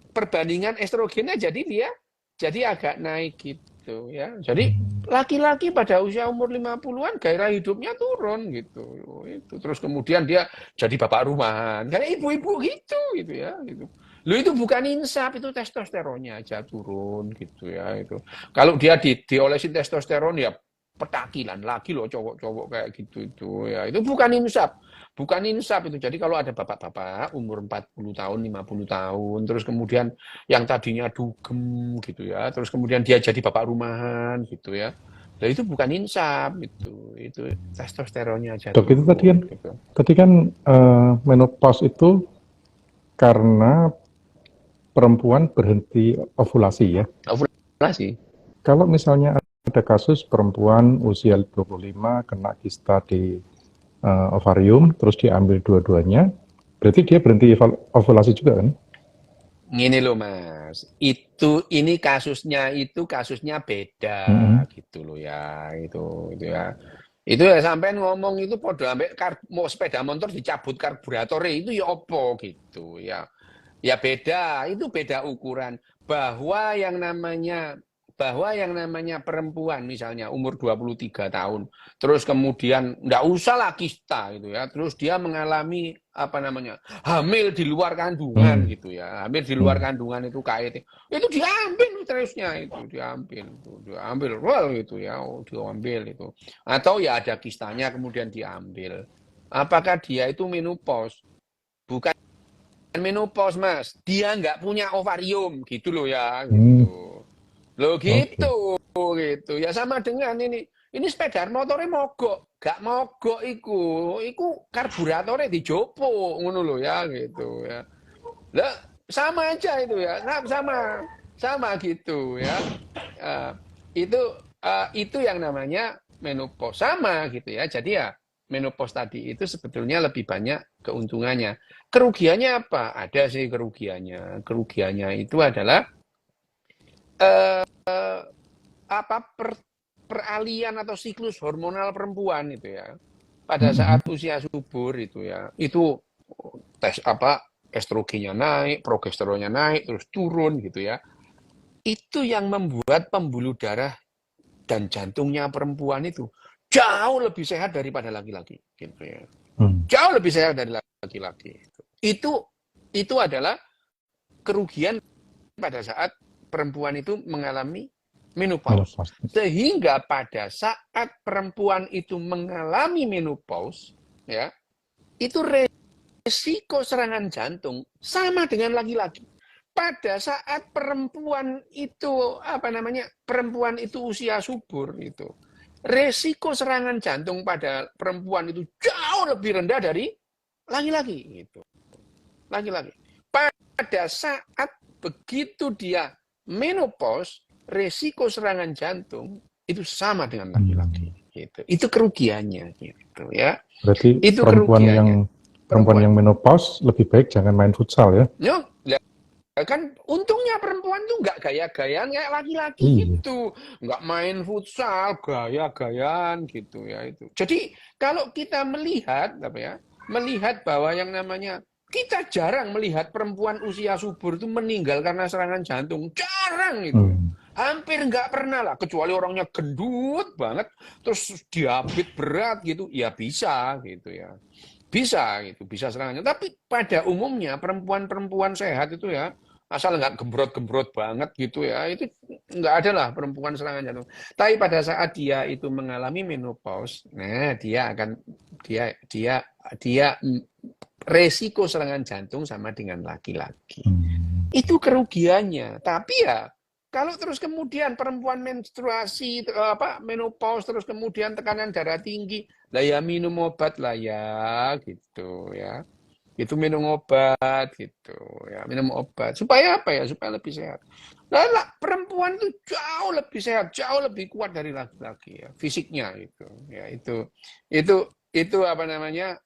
Perbandingan estrogennya jadi agak naik gitu ya. Jadi Hmm. laki-laki pada usia umur 50-an gairah hidupnya turun gitu. Itu terus kemudian dia jadi bapak rumahan. Kayak ibu-ibu gitu ya gitu. Lu itu bukan insaf, itu testosteronnya aja turun gitu ya itu. Kalau dia diolesin testosteron ya petakilan lagi loh cowok-cowok kayak gitu itu ya. Itu bukan insaf. Bukan insaf itu. Jadi kalau ada bapak-bapak umur 40 tahun, 50 tahun, terus kemudian yang tadinya dugem gitu ya, terus kemudian dia jadi bapak rumahan gitu ya. Nah, itu bukan insaf itu testosteronnya aja Dok, itu turun gitu. tadi kan menopause itu karena perempuan berhenti ovulasi ya. Ovulasi. Kalau misalnya ada kasus perempuan usia 25 kena kista di ovarium, terus diambil dua-duanya, berarti dia berhenti ovulasi juga kan? Gini loh Mas, ini kasusnya beda Mm-mm. gitu loh ya, itu ya. Itu ya sampai ngomong itu podo ambek mau sepeda motor dicabut karburatornya itu ya opo gitu ya. Ya beda, itu beda ukuran. Bahwa yang namanya perempuan misalnya umur 23 tahun, terus kemudian enggak usah lah kista gitu ya, terus dia mengalami apa namanya? Hamil di luar kandungan Hmm. gitu ya. Hamil di luar Hmm. kandungan itu KIT. Itu diambil terusnya diambil well gitu ya, diambil itu. Atau ya ada kistanya kemudian diambil. Apakah dia itu menopause? Bukan menopause Mas, dia nggak punya ovarium gitu loh ya Hmm. gitu. Loh Oke. gitu ya sama dengan ini sepeda motornya mogok, gak mogok iku karburatornya dijopo ngono loh ya gitu ya. Lah sama aja itu ya, sama gitu ya. Eh, itu itu yang namanya menopause sama gitu ya. Jadi ya menopause tadi itu sebetulnya lebih banyak keuntungannya. Kerugiannya apa? Ada sih kerugiannya. Kerugiannya itu adalah eh, apa peralihan atau siklus hormonal perempuan itu ya. Pada Mm-mm. saat usia subur itu ya. Itu tes apa estrogennya naik, progesteronnya naik, terus turun gitu ya. Itu yang membuat pembuluh darah dan jantungnya perempuan itu jauh lebih sehat daripada laki-laki gitu ya. Hmm. Jauh lebih sehat dari laki-laki. Itu adalah kerugian pada saat perempuan itu mengalami menopause. Menopause. Sehingga pada saat perempuan itu mengalami menopause, ya, itu resiko serangan jantung sama dengan laki-laki. Pada saat perempuan itu perempuan itu usia subur itu, resiko serangan jantung pada perempuan itu jauh lebih rendah dari laki-laki gitu. Laki-laki. Pada saat begitu dia menopause, resiko serangan jantung itu sama dengan laki-laki Hmm. gitu. Itu kerugiannya gitu ya. Berarti Itu perempuan kerugiannya yang perempuan. menopause lebih baik jangan main futsal ya. Yo, kan untungnya perempuan tuh nggak gaya-gayaan kayak laki-laki Iya. gitu, nggak main futsal gaya-gayaan gitu ya itu. Jadi kalau kita melihat apa ya, melihat bahwa yang namanya kita jarang melihat perempuan usia subur itu meninggal karena serangan jantung, jarang itu. Hampir nggak pernah lah, kecuali orangnya gendut banget, terus diabetes berat gitu, ya bisa gitu ya. Bisa gitu, bisa serangan. Tapi pada umumnya perempuan-perempuan sehat itu ya, asal nggak gembrot-gembrot banget gitu ya, itu nggak ada lah perempuan serangan jantung. Tapi pada saat dia itu mengalami menopause, nah dia dia dia resiko serangan jantung sama dengan laki-laki. Itu kerugiannya. Tapi ya kalau terus kemudian perempuan menstruasi menopause terus kemudian tekanan darah tinggi, lah ya minum obat lah ya gitu ya. Itu minum obat gitu ya, minum obat supaya apa ya? Supaya lebih sehat. Nah, perempuan itu jauh lebih sehat, jauh lebih kuat dari laki-laki ya, fisiknya itu. Ya itu apa namanya?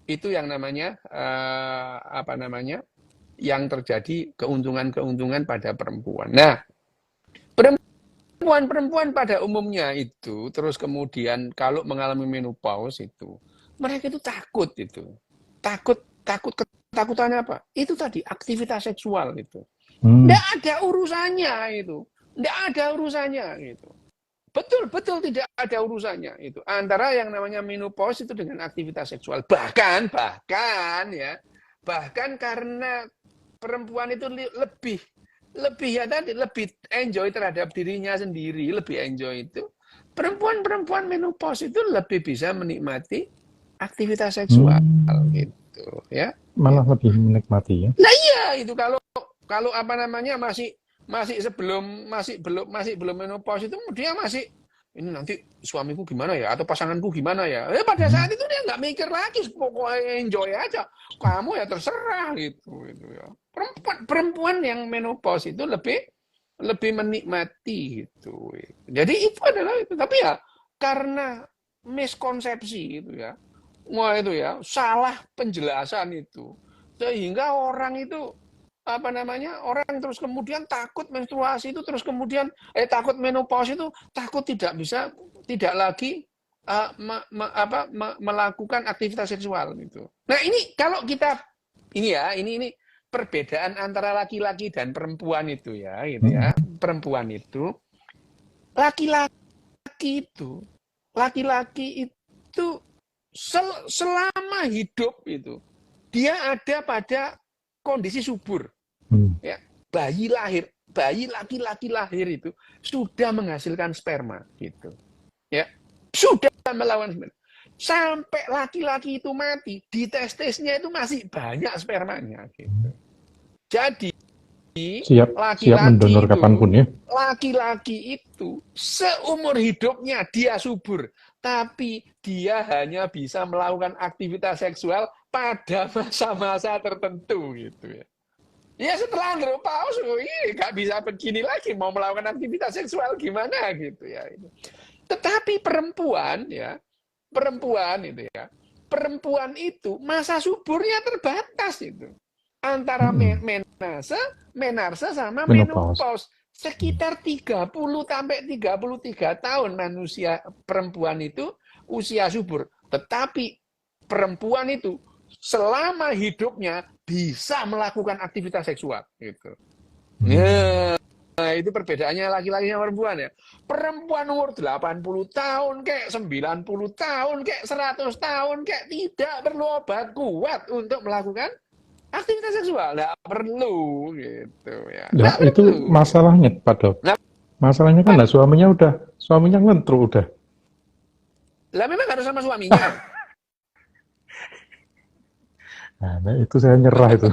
Itu yang namanya apa namanya? Yang terjadi keuntungan-keuntungan pada perempuan. Nah, perempuan-perempuan pada umumnya itu terus kemudian kalau mengalami menopause itu mereka itu takut itu. Ketakutannya apa? Itu tadi aktivitas seksual itu. Nggak ada urusannya itu. Nggak ada urusannya gitu. Betul tidak ada urusannya itu. Antara yang namanya menopause itu dengan aktivitas seksual. Bahkan ya. Bahkan karena perempuan itu lebih ya tadi lebih enjoy terhadap dirinya sendiri, lebih enjoy itu. Perempuan-perempuan menopause itu lebih bisa menikmati aktivitas seksual gitu ya. Malah lebih menikmati ya. Nah iya itu kalau apa namanya masih belum menopause itu dia masih ini nanti suamiku gimana ya atau pasanganku gimana ya. Pada saat itu dia nggak mikir lagi, pokoknya enjoy aja. Kamu ya terserah gitu ya. Perempuan yang menopause itu lebih menikmati gitu. Jadi itu adalah itu. Tapi ya karena miskonsepsi itu ya. Wah itu ya, salah penjelasan itu. Sehingga orang itu apa namanya? Orang terus kemudian takut menstruasi itu terus kemudian takut menopause itu takut tidak lagi melakukan aktivitas seksual gitu. Nah, ini kalau kita ini perbedaan antara laki-laki dan perempuan itu ya, gitu ya. Perempuan itu laki-laki itu selama hidup itu dia ada pada kondisi subur. Ya, bayi laki-laki lahir itu sudah menghasilkan sperma gitu. Ya, sudah melawan sperma. Sampai laki-laki itu mati, di testisnya itu masih banyak spermanya gitu. Jadi siap mendonor kapanpun ya. Laki-laki itu seumur hidupnya dia subur, tapi dia hanya bisa melakukan aktivitas seksual pada masa-masa tertentu gitu ya. Ya setelah andropause, nggak bisa begini lagi, mau melakukan aktivitas seksual gimana gitu ya. Tetapi perempuan itu masa suburnya terbatas itu. Antara menarse sama menopause. Sekitar 30 sampai 33 tahun manusia perempuan itu usia subur. Tetapi perempuan itu selama hidupnya bisa melakukan aktivitas seksual gitu. Nah, itu perbedaannya laki-laki sama perempuan ya. Perempuan umur 80 tahun kayak 90 tahun kayak 100 tahun kayak tidak perlu obat kuat untuk melakukan aktivitas seksual. Nggak perlu gitu ya. Nah, itu perlu. Masalahnya Pak Dok. Nah, masalahnya kan suaminya ngentru udah. Lah memang harus sama suaminya. Nah, itu saya nyerah itu.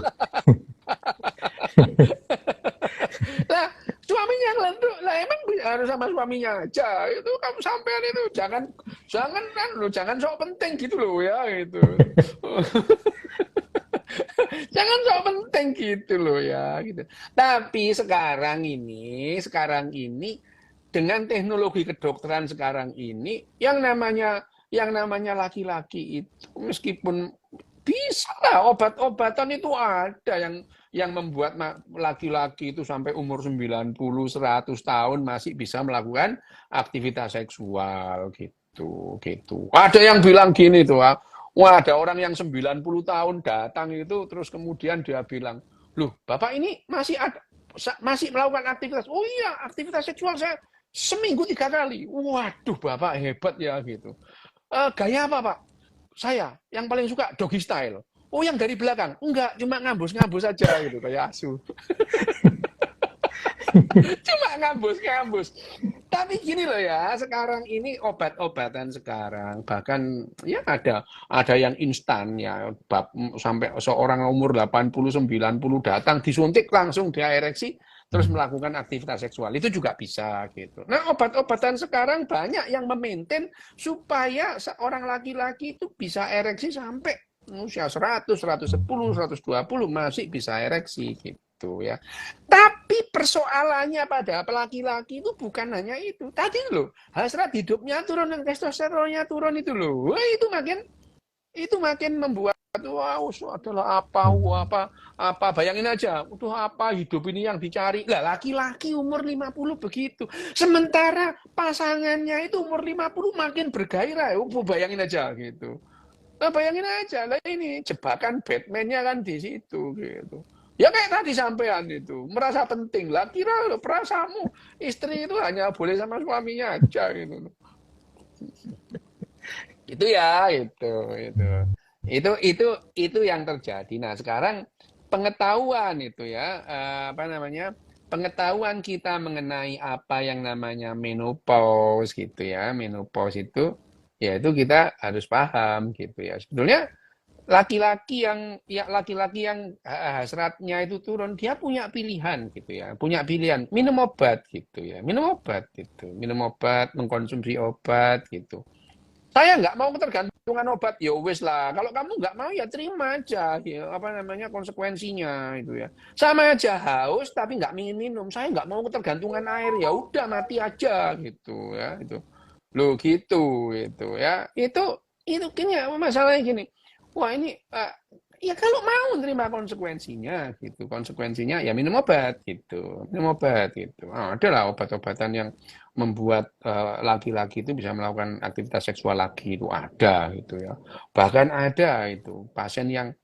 Lah, suaminya ngentru, lah emang harus sama suaminya aja. Itu kamu sampean itu jangan sok penting gitu loh ya gitu. Jangan sok penting gitu loh ya gitu. Tapi sekarang ini dengan teknologi kedokteran sekarang ini yang namanya laki-laki itu meskipun Bisa lah, obat-obatan itu ada yang membuat laki-laki itu sampai umur 90, 100 tahun masih bisa melakukan aktivitas seksual gitu, gitu. Ada yang bilang gini tuh, wah ada orang yang 90 tahun datang itu terus kemudian dia bilang, "Loh, Bapak ini masih melakukan aktivitas?" "Oh iya, aktivitas seksual saya seminggu 3 kali." Waduh, Bapak hebat ya gitu. Gaya apa, Pak? Saya yang paling suka doggy style. Oh, yang dari belakang? Enggak, cuma ngambus-ngambus aja gitu kayak asu. Cuma ngambus-ngambus. Tapi gini loh ya, sekarang ini obat-obatan sekarang bahkan ya ada yang instan ya, sampai seorang umur 80 90 datang disuntik langsung dia ereksi terus melakukan aktivitas seksual. Itu juga bisa gitu. Nah, obat-obatan sekarang banyak yang memaintain supaya seorang laki-laki itu bisa ereksi sampai usia 100, 110, 120 masih bisa ereksi gitu ya. Tapi persoalannya pada laki-laki itu bukan hanya itu. Tadi loh, hasrat hidupnya turun dan testosteronnya turun itu loh. Wah, itu makin membuat wow, adalah apa bayangin aja. Itu apa hidup ini yang dicari. Lah laki-laki umur 50 begitu. Sementara pasangannya itu umur 50 makin bergairah. Bayangin aja gitu. Nah, bayangin aja lah ini jebakan Batman-nya kan di situ gitu. Ya kayak tadi sampean itu, merasa penting lah. Kira lo perasaanmu, istri itu hanya boleh sama suaminya aja gitu. Itu ya, itu yang terjadi. Nah, sekarang pengetahuan itu ya, pengetahuan kita mengenai apa yang namanya menopause gitu ya. Menopause itu, ya itu kita harus paham gitu ya. Sebetulnya laki-laki yang hasratnya itu turun, dia punya pilihan gitu ya, punya pilihan minum obat gitu ya, minum obat, mengkonsumsi obat gitu. Saya nggak mau ketergantungan obat, ya wes lah. Kalau kamu nggak mau ya terima aja, ya, konsekuensinya itu ya. Sama aja haus tapi nggak minum. Saya nggak mau ketergantungan air, ya udah mati aja gitu ya itu. Loh gitu itu ya. Itu kayaknya masalahnya gini. Wah ini ya kalau mau terima konsekuensinya gitu. Konsekuensinya ya minum obat gitu. Minum obat gitu. Adalah obat-obatan yang membuat laki-laki itu bisa melakukan aktivitas seksual lagi itu ada gitu ya. Bahkan ada itu pasien yang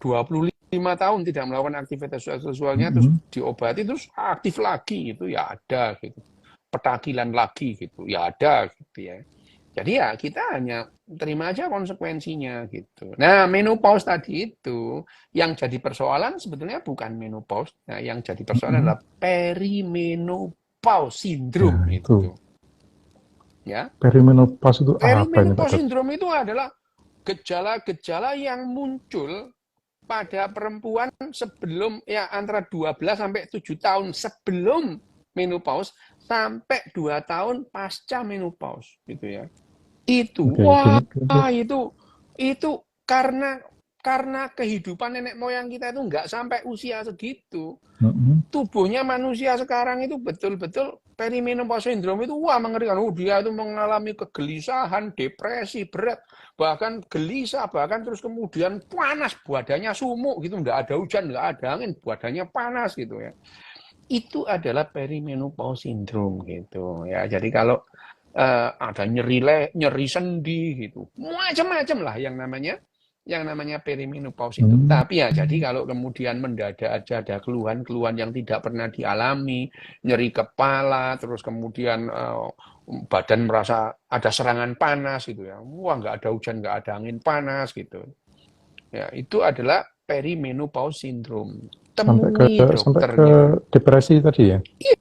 25 tahun tidak melakukan aktivitas seksualnya terus diobati terus aktif lagi itu ya ada gitu. Petakilan lagi gitu ya ada gitu ya. Jadi ya kita hanya terima aja konsekuensinya gitu. Nah, menopause tadi itu yang jadi persoalan sebetulnya bukan menopause. Nah, yang jadi persoalan adalah perimenopause syndrome itu. Ya. Perimenopause itu apa ini, Pak? Perimenopause syndrome itu adalah gejala-gejala yang muncul pada perempuan sebelum ya antara 12 sampai 7 tahun sebelum menopause sampai 2 tahun pasca menopause gitu ya. Itu itu karena kehidupan nenek moyang kita itu nggak sampai usia segitu. Tubuhnya manusia sekarang itu betul-betul perimenopause syndrome itu mengerikan. Dia itu mengalami kegelisahan, depresi berat, bahkan gelisah, bahkan terus kemudian panas, badannya sumuk gitu, nggak ada hujan, nggak ada angin, badannya panas gitu ya. Itu adalah perimenopause syndrome gitu ya. Jadi kalau ada nyeri sendi gitu, macam-macam lah yang namanya perimenopause itu. Tapi ya jadi kalau kemudian mendadak aja ada keluhan-keluhan yang tidak pernah dialami, nyeri kepala, terus kemudian badan merasa ada serangan panas gitu ya, nggak ada hujan, nggak ada angin, panas gitu ya, itu adalah perimenopause syndrome. Temui dokternya. Sampai ke depresi tadi ya? Iya,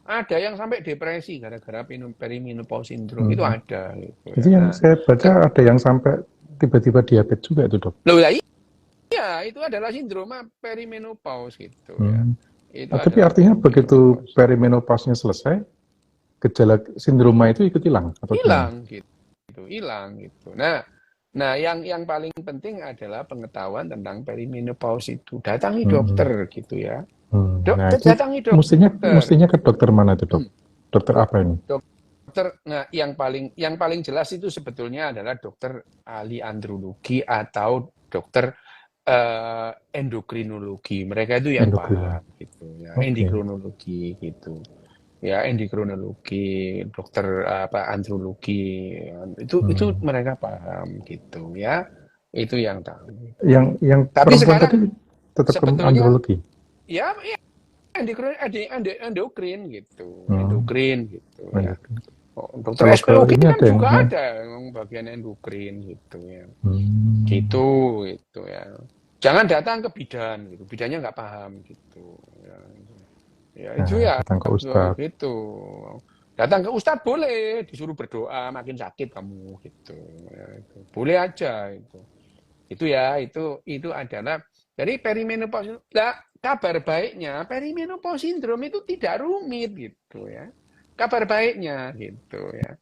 ada yang sampai depresi gara-gara perimenopause syndrome itu ada. Gitu, itu ya. Yang saya baca ada yang sampai tiba-tiba diabetes juga itu, Dok. Loh, iya, itu adalah sindroma perimenopause gitu ya. Itu tapi artinya begitu perimenopause-nya selesai, gejala sindroma itu ikut hilang atau hilang gitu. Hilang gitu. Nah, yang paling penting adalah pengetahuan tentang perimenopause itu. Datangi dokter gitu ya. Datangi dokter. Mestinya ke dokter mana itu, Dok? Dokter apa ini? nah yang paling jelas itu sebetulnya adalah dokter ahli andrologi atau dokter endokrinologi. Mereka itu yang Endokrinologi. paham gitu ya, Oke. endokrinologi gitu. Ya, endokrinologi, dokter andrologi, itu Hmm. mereka paham gitu ya. Itu yang tahu. Yang Tapi perempuan sekarang tadi tetap ke sebetulnya andrologi. ya endokrin gitu, Hmm. endokrin gitu ya. Endokrin. Oh, dokter Kalau ke SPOG ini kan ada yang juga ada yang bagian endokrin gitu ya. hmm. Gitu ya. Jangan datang ke bidan gitu. Bidannya nggak paham gitu. Ya, ya itu Nah, ya datang ke Ustadz. gitu. Datang ke ustadz boleh, disuruh berdoa makin sakit kamu gitu. Ya, itu. Boleh aja itu. Itu ya, itu adalah jadi perimenopause. Nah, kabar baiknya perimenopause syndrome itu tidak rumit gitu ya. Kabar baiknya gitu ya.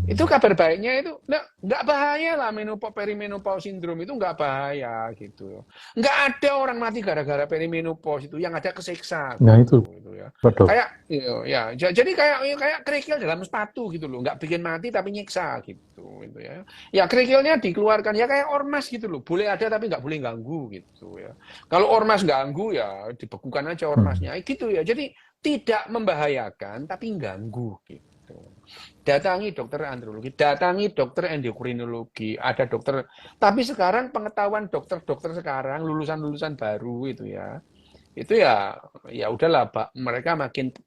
Itu Hmm. kabar baiknya itu nggak bahaya lah perimenopause syndrome itu nggak bahaya gitu. Nggak ada orang mati gara-gara perimenopause itu yang ada kesiksa Nah itu, gitu ya. Pak Dok. Kayak ya jadi kayak kerikil dalam sepatu gitu loh, nggak bikin mati tapi nyiksa gitu ya. Ya kerikilnya dikeluarkan ya kayak ormas gitu loh, boleh ada tapi nggak boleh ganggu gitu ya. Kalau ormas ganggu ya dibekukan aja Hmm. ormasnya gitu ya. Jadi tidak membahayakan tapi ganggu gitu. Datangi dokter andrologi, datangi dokter endokrinologi, ada dokter. Tapi sekarang pengetahuan dokter-dokter sekarang lulusan-lulusan baru itu ya udahlah, Pak.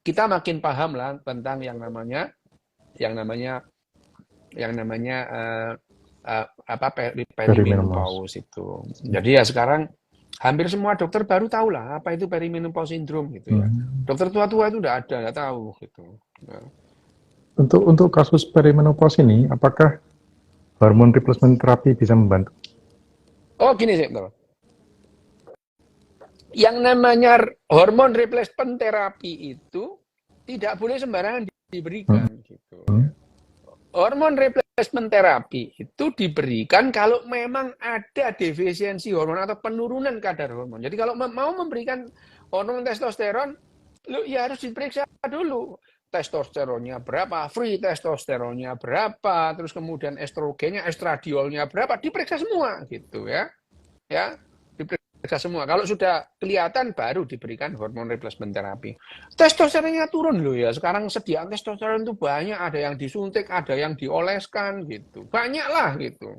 Kita makin paham lah tentang yang namanya uh, apa Perimenopause. perimenopause itu. Jadi ya sekarang hampir semua dokter baru tahu lah apa itu perimenopause syndrome gitu ya. Hmm. Dokter tua-tua itu udah ada, nggak tahu gitu. Ya. Untuk kasus perimenopause ini, apakah hormon replacement terapi bisa membantu? Oh gini sih, betul. Yang namanya hormon replacement terapi itu tidak boleh sembarangan Hmm. diberikan gitu ya. Hormon replacement terapi itu diberikan kalau memang ada defisiensi hormon atau penurunan kadar hormon. Jadi kalau mau memberikan hormon testosteron, ya harus diperiksa dulu. Testosteronnya berapa, free testosteronnya berapa, terus kemudian estrogennya, estradiolnya berapa, diperiksa semua gitu ya. Ya, diperiksa semua. Kalau sudah kelihatan baru diberikan hormon replacement terapi. Testosteronnya turun loh ya. Sekarang sediaan testosteron itu banyak, ada yang disuntik, ada yang dioleskan gitu. Banyak lah gitu.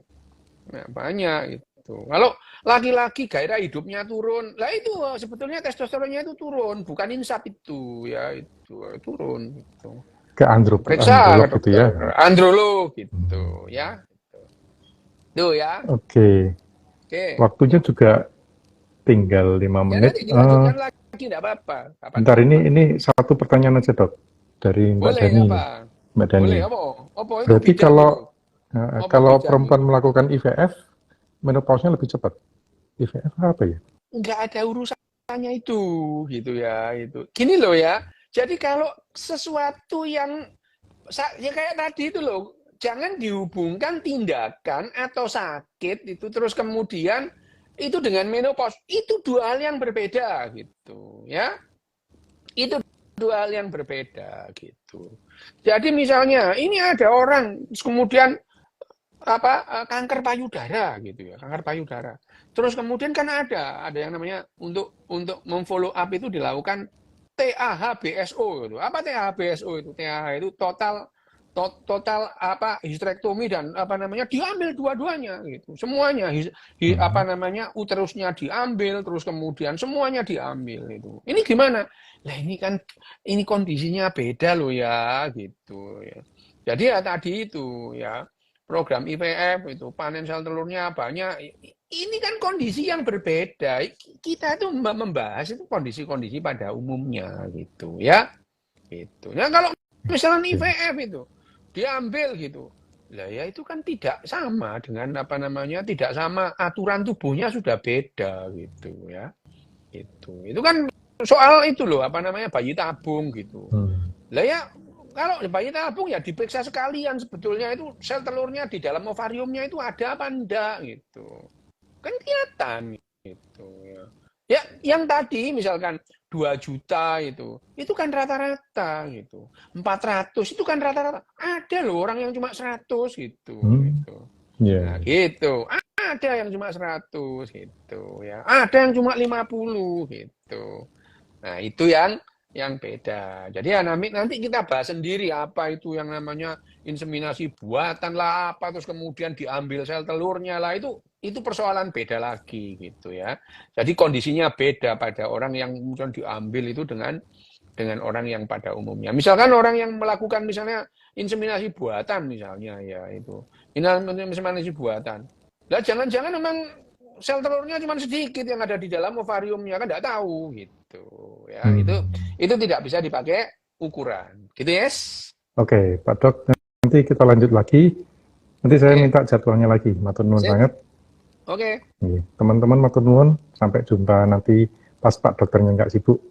Ya, banyak gitu. Kalau laki-laki gairah hidupnya turun, lah itu sebetulnya testosteronnya itu turun, bukan insap itu ya itu turun gitu. Ke Periksa androlog ke gitu ya? dokter androlog Hmm. gitu ya. Tuh ya. Oke, Oke. waktunya juga tinggal 5 Ya menit. nanti dilanjutkan lagi, enggak apa-apa. Bentar, Kapan-kapan. ini satu pertanyaan aja dok, dari Mbak Boleh Dani apa? nih. Mbak Dani, Boleh apa? Apa itu berarti bidan itu? Apa kalau bidan perempuan itu? melakukan IVF, menopause-nya lebih cepat. IVF apa ya? Enggak ada urusannya itu, gitu ya, itu. Gini loh ya. Jadi kalau sesuatu yang ya kayak tadi itu loh, jangan dihubungkan tindakan atau sakit itu terus kemudian itu dengan menopause. Itu dua hal yang berbeda gitu, ya. Itu dua hal yang berbeda gitu. Jadi misalnya ini ada orang kemudian kanker payudara gitu ya, kanker payudara. Terus kemudian kan ada yang namanya untuk memfollow up itu dilakukan TAH-BSO gitu. Apa TAH-BSO itu? TAH itu total histerektomi dan diambil dua-duanya gitu. Semuanya Hmm. uterusnya diambil terus kemudian semuanya diambil itu. Ini gimana? Lah ini kondisinya beda loh ya gitu ya. Jadi ya tadi itu ya program IVF itu panen sel telurnya banyak. Ini kan kondisi yang berbeda. Kita itu membahas itu kondisi-kondisi pada umumnya gitu ya. Gitu. Nah kalau misalnya Oke. IVF itu diambil gitu. Lah ya itu kan tidak sama dengan tidak sama aturan tubuhnya sudah beda gitu ya. Itu kan soal itu loh bayi tabung gitu. Hmm. Lah ya kalau bayi tabung ya diperiksa sekalian sebetulnya itu sel telurnya di dalam ovariumnya itu ada apa enggak gitu. Kan kelihatan gitu ya. Ya yang tadi misalkan 2 juta itu kan rata-rata gitu. 400 itu kan rata-rata. Ada loh orang yang cuma 100 gitu. Gitu. Yeah. Nah, gitu. Ada yang cuma 100 gitu ya. Ada yang cuma 50 gitu. Nah, itu yang beda. Jadi ya nanti kita bahas sendiri apa itu yang namanya inseminasi buatan lah apa terus kemudian diambil sel telurnya lah itu persoalan beda lagi gitu ya. Jadi kondisinya beda pada orang yang kemudian diambil itu dengan orang yang pada umumnya. Misalkan orang yang melakukan misalnya inseminasi buatan misalnya ya itu. Inseminasi buatan. Lah jangan-jangan memang sel telurnya cuma sedikit yang ada di dalam ovariumnya kan tidak tahu gitu ya. Itu tidak bisa dipakai ukuran. Gitu, yes. Oke, Pak Dok, nanti kita lanjut lagi. Nanti saya minta jadwalnya lagi. Matur nuwun banget. Oke. Teman-teman matur nuwun, sampai jumpa nanti pas Pak Dokternya nggak sibuk.